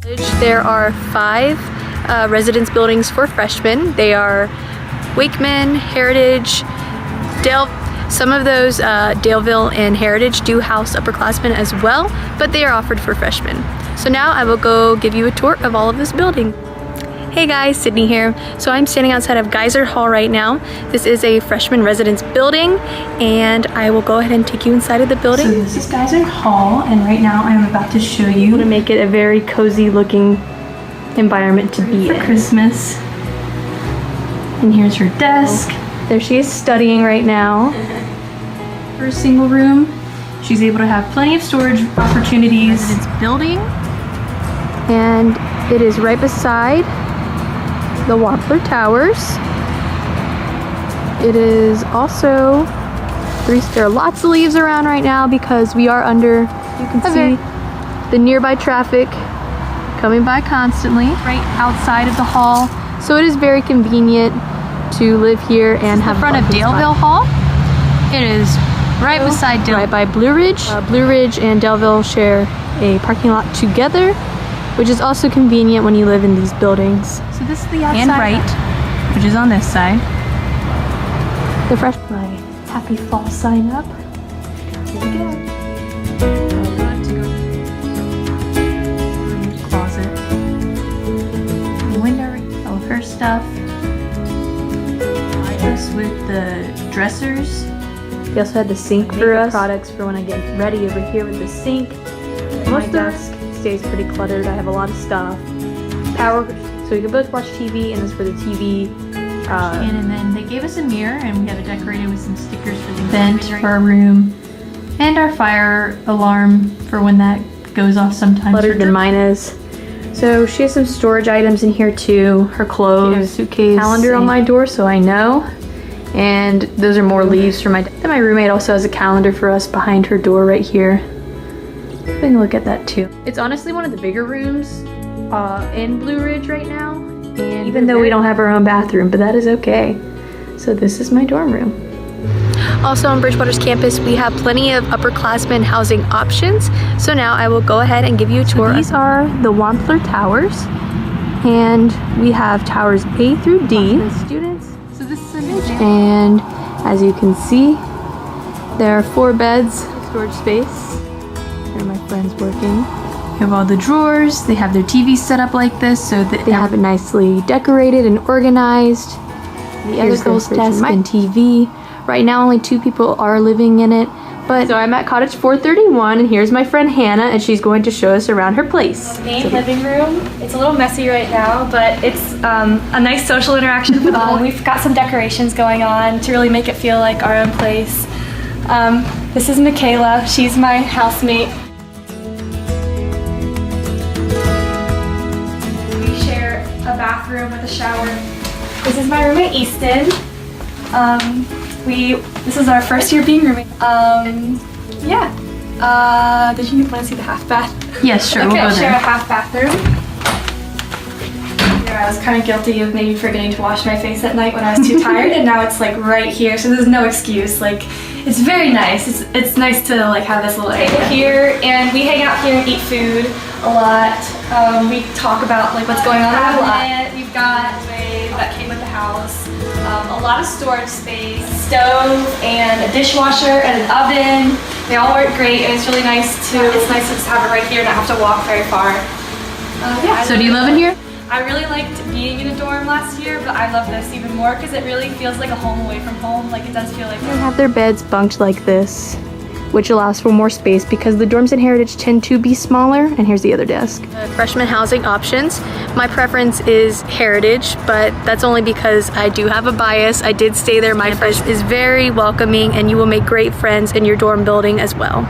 There are 5 residence buildings for freshmen. They are Wakeman, Heritage, Dale. Some of those, Daleville and Heritage, do house upperclassmen as well, but they are offered for freshmen. So now I will go give you a tour of all of this building. Hey guys, Sydney here. So I'm standing outside of Geyser Hall right now. This is a freshman residence building, and I will go ahead and take you inside of the building. So this is Geyser Hall, and right now I'm about to show you to make it a very cozy looking environment to be in. For Christmas. And here's her desk. There she is studying right now. For a single room, she's able to have plenty of storage opportunities. Residence building, and it is right beside the Wampler Towers. It is also there are lots of leaves around right now because we are under, you can see the nearby traffic coming by constantly right outside of the hall. So it is very convenient to live here and have front of Daleville Hall. It is right beside Daleville. Right by Blue Ridge. Blue Ridge and Daleville share a parking lot together, which is also convenient when you live in these buildings. So this is the outside. And right, which is on this side. The fresh, my happy fall sign up. Here we go. Closet. The window, all of her stuff. With the dressers. They also had the sink for us. Products for when I get ready over here with the sink. My desk stays pretty cluttered. I have a lot of stuff. Power, so we can both watch TV, and this for the TV. And then they gave us a mirror, and we have it decorated with some stickers for the vent for our room, and our fire alarm for when that goes off sometimes. Cluttered than mine is. So she has some storage items in here too. Her clothes, suitcase, calendar on my door, so I know. And those are more leaves for my. Then my roommate also has a calendar for us behind her door right here. We can look at that too. It's honestly one of the bigger rooms in Blue Ridge right now. And even though we don't have our own bathroom, but that is okay. So this is my dorm room. Also on Bridgewater's campus, we have plenty of upperclassmen housing options. So now I will go ahead and give you a tour. So these are the Wampler Towers, and we have towers A through D. Students. So this is and as you can see, there are 4 beds, storage space. Here are my friends working. We have all the drawers. They have their TV set up like this, so that they have it nicely decorated and organized. The other girls' desk and TV. Right now, only 2 people are living in it. But so I'm at cottage 431, and here's my friend Hannah, and she's going to show us around her place. Main living room. It's a little messy right now, but it's a nice social interaction for the whole. We've got some decorations going on to really make it feel like our own place. This is Michaela. She's my housemate. We share a bathroom with a shower. This is my roommate Easton. This is our first year being roommates. Yeah. Did you want to see the half bath? Yes, sure. Okay, we'll go I'll share there. a half bathroom. Yeah, I was kind of guilty of maybe forgetting to wash my face at night when I was too tired, and now it's like right here, so there's no excuse. Like, it's very nice. It's nice to like have this little table here, and we hang out here and eat food a lot. We talk about like what's going on in our life. We've got that came with the house. A lot of storage space, stove, and a dishwasher, and an oven. They all work great, and it's really nice to just have it right here and not have to walk very far. Yeah. So do you live in here? I really liked being in a dorm last year, but I love this even more because it really feels like a home away from home. Like it does feel like. They have their beds bunked like this, which allows for more space because the dorms in Heritage tend to be smaller. And here's the other desk. Freshman housing options. My preference is Heritage, but that's only because I do have a bias. I did stay there. My campus is very welcoming, and you will make great friends in your dorm building as well.